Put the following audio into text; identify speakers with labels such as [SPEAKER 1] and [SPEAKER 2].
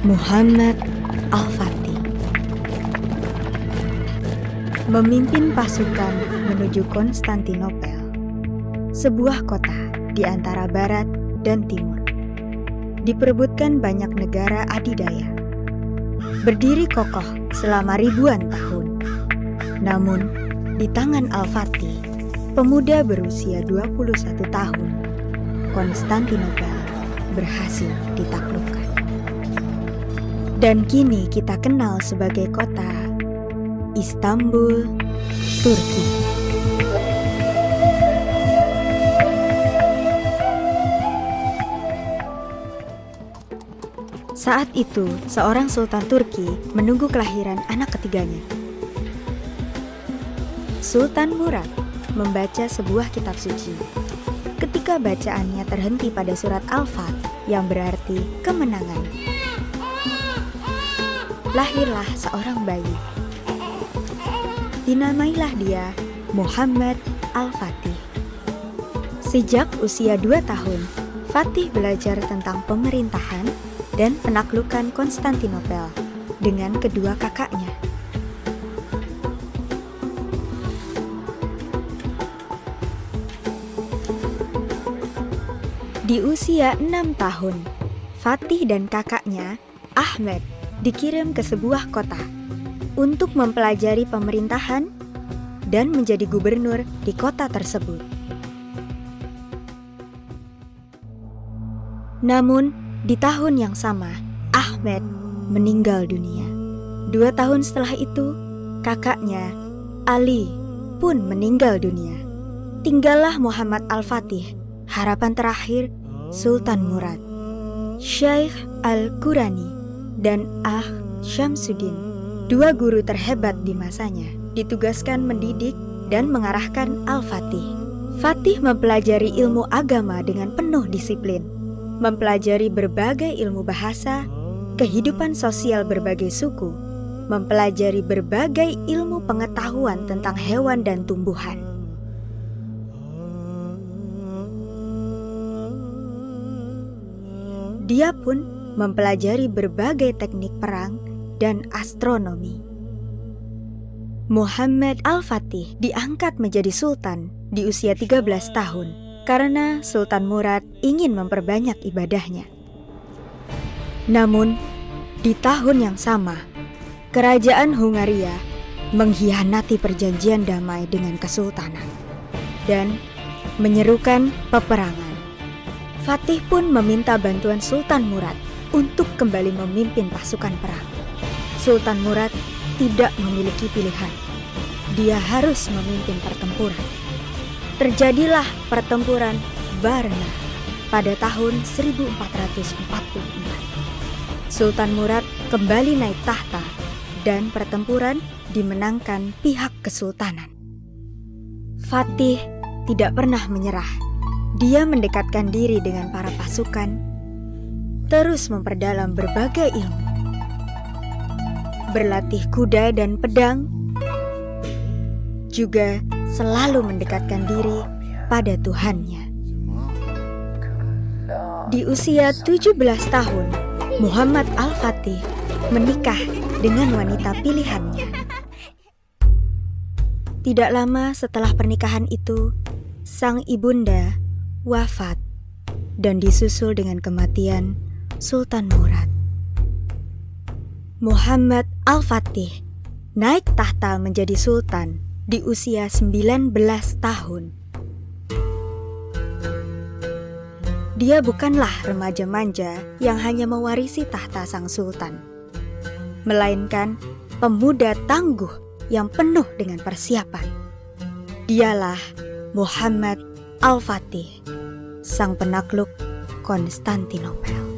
[SPEAKER 1] Muhammad Al-Fatih memimpin pasukan menuju Konstantinopel, sebuah kota di antara barat dan timur. Diperebutkan banyak negara adidaya. Berdiri kokoh selama ribuan tahun. Namun, di tangan Al-Fatih, pemuda berusia 21 tahun, Konstantinopel berhasil ditaklukkan. Dan kini kita kenal sebagai kota Istanbul, Turki. Saat itu, seorang sultan Turki menunggu kelahiran anak ketiganya. Sultan Murad membaca sebuah kitab suci. Ketika bacaannya terhenti pada surat Al-Fat yang berarti kemenangan, lahirlah seorang bayi. Dinamailah dia Muhammad Al-Fatih. Sejak usia 2 tahun, Fatih belajar tentang pemerintahan dan penaklukan Konstantinopel dengan kedua kakaknya. Di usia 6 tahun, Fatih dan kakaknya, Ahmed, dikirim ke sebuah kota untuk mempelajari pemerintahan dan menjadi gubernur di kota tersebut. Namun, di tahun yang sama, Ahmed meninggal dunia. 2 tahun setelah itu, kakaknya, Ali, pun meninggal dunia. Tinggallah Muhammad Al-Fatih, harapan terakhir Sultan Murad. Syekh Al-Qurani dan Syamsuddin, 2 guru terhebat di masanya, ditugaskan mendidik dan mengarahkan Al-Fatih. Fatih mempelajari ilmu agama dengan penuh disiplin, mempelajari berbagai ilmu bahasa, kehidupan sosial berbagai suku, mempelajari berbagai ilmu pengetahuan tentang hewan dan tumbuhan. Dia pun mempelajari berbagai teknik perang dan astronomi. Muhammad Al-Fatih diangkat menjadi sultan di usia 13 tahun karena Sultan Murad ingin memperbanyak ibadahnya. Namun, di tahun yang sama, kerajaan Hungaria mengkhianati perjanjian damai dengan kesultanan dan menyerukan peperangan. Fatih pun meminta bantuan Sultan Murad untuk kembali memimpin pasukan perang. Sultan Murad tidak memiliki pilihan. Dia harus memimpin pertempuran. Terjadilah pertempuran Varna pada tahun 1444. Sultan Murad kembali naik tahta dan pertempuran dimenangkan pihak kesultanan. Fatih tidak pernah menyerah. Dia mendekatkan diri dengan para pasukan, terus memperdalam berbagai ilmu, berlatih kuda dan pedang, juga selalu mendekatkan diri pada Tuhannya. Di usia 17 tahun, Muhammad Al-Fatih menikah dengan wanita pilihannya. Tidak lama setelah pernikahan itu, sang ibunda wafat dan disusul dengan kematian Sultan Murad. Muhammad Al-Fatih naik tahta menjadi sultan di usia 19 tahun. Dia bukanlah remaja manja yang hanya mewarisi tahta sang sultan, melainkan pemuda tangguh yang penuh dengan persiapan. Dialah Muhammad Al-Fatih, sang penakluk Konstantinopel.